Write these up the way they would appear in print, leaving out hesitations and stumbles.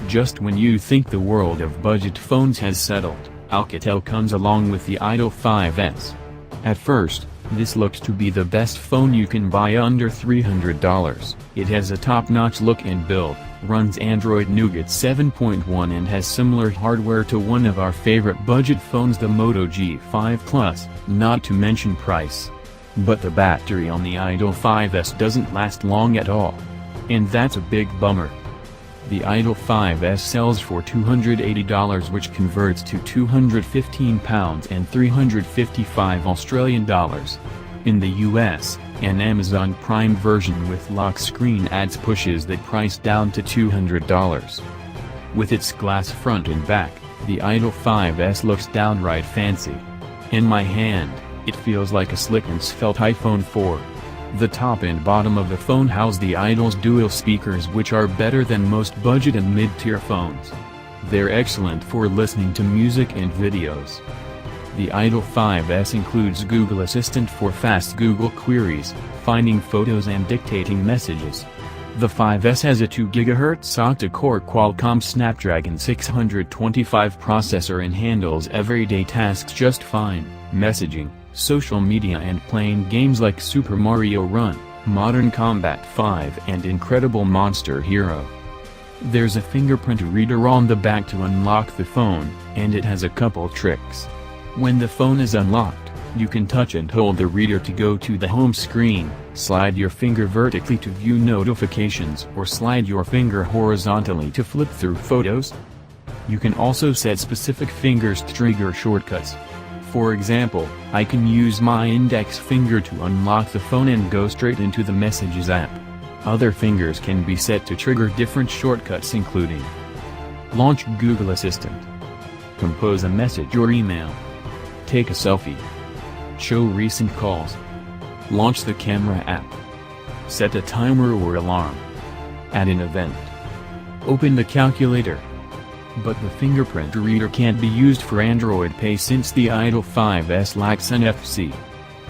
Just when you think the world of budget phones has settled, Alcatel comes along with the Idol 5S. At first, this looks to be the best phone you can buy under $300. It has a top-notch look and build, runs Android Nougat 7.1 and has similar hardware to one of our favorite budget phones, the Moto G5 Plus, not to mention price. But the battery on the Idol 5S doesn't last long at all. And that's a big bummer. The Idol 5S sells for $280, which converts to £215 and 355 Australian dollars. In the US, an Amazon Prime version with lock screen ads pushes that price down to $200. With its glass front and back, the Idol 5S looks downright fancy. In my hand, it feels like a slick and svelte iPhone 4. The top and bottom of the phone house the Idol's dual speakers, which are better than most budget and mid-tier phones. They're excellent for listening to music and videos. The Idol 5S includes Google Assistant for fast Google queries, finding photos and dictating messages. The 5S has a 2 GHz octa-core Qualcomm Snapdragon 625 processor and handles everyday tasks just fine: messaging, social media and playing games like Super Mario Run, Modern Combat 5 and Incredible Monster Hero. There's a fingerprint reader on the back to unlock the phone, and it has a couple tricks. When the phone is unlocked, you can touch and hold the reader to go to the home screen, slide your finger vertically to view notifications or slide your finger horizontally to flip through photos. You can also set specific fingers to trigger shortcuts. For example, I can use my index finger to unlock the phone and go straight into the Messages app. Other fingers can be set to trigger different shortcuts, including launch Google Assistant, compose a message or email, take a selfie, show recent calls, launch the camera app, set a timer or alarm, add an event, open the calculator. But the fingerprint reader can't be used for Android Pay since the Idol 5S lacks NFC.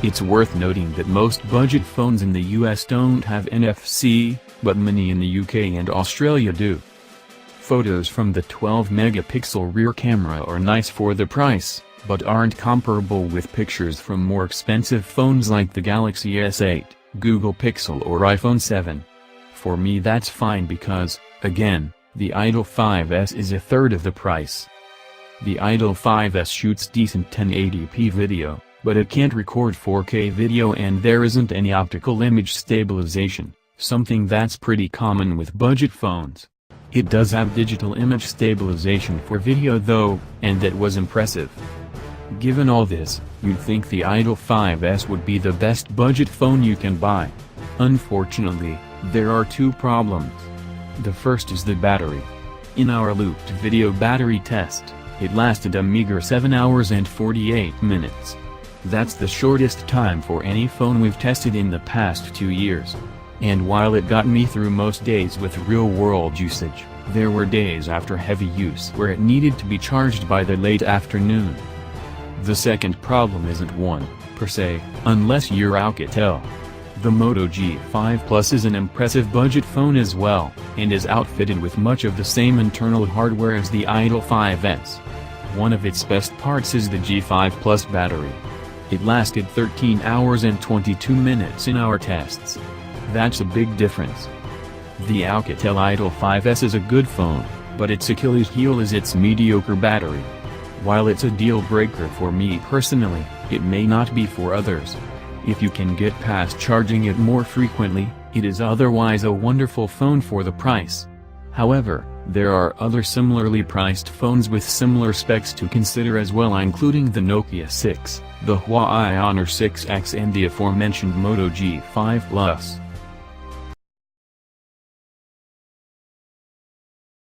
It's worth noting that most budget phones in the US don't have NFC, but many in the UK and Australia do. Photos from the 12-megapixel rear camera are nice for the price, but aren't comparable with pictures from more expensive phones like the Galaxy S8, Google Pixel or iPhone 7. For me that's fine because, again, the Idol 5S is a third of the price. The Idol 5S shoots decent 1080p video, but it can't record 4K video and there isn't any optical image stabilization, something that's pretty common with budget phones. It does have digital image stabilization for video though, and that was impressive. Given all this, you'd think the Idol 5S would be the best budget phone you can buy. Unfortunately, there are two problems. The first is the battery. In our looped video battery test, it lasted a meager 7 hours and 48 minutes. That's the shortest time for any phone we've tested in the past 2 years. And while it got me through most days with real-world usage, there were days after heavy use where it needed to be charged by the late afternoon. The second problem isn't one, per se, unless you're Alcatel. The Moto G5 Plus is an impressive budget phone as well, and is outfitted with much of the same internal hardware as the Idol 5S. One of its best parts is the G5 Plus battery. It lasted 13 hours and 22 minutes in our tests. That's a big difference. The Alcatel Idol 5S is a good phone, but its Achilles heel is its mediocre battery. While it's a deal breaker for me personally, it may not be for others. If you can get past charging it more frequently, it is otherwise a wonderful phone for the price. However, there are other similarly priced phones with similar specs to consider as well, including the Nokia 6, the Huawei Honor 6X and the aforementioned Moto G5 Plus.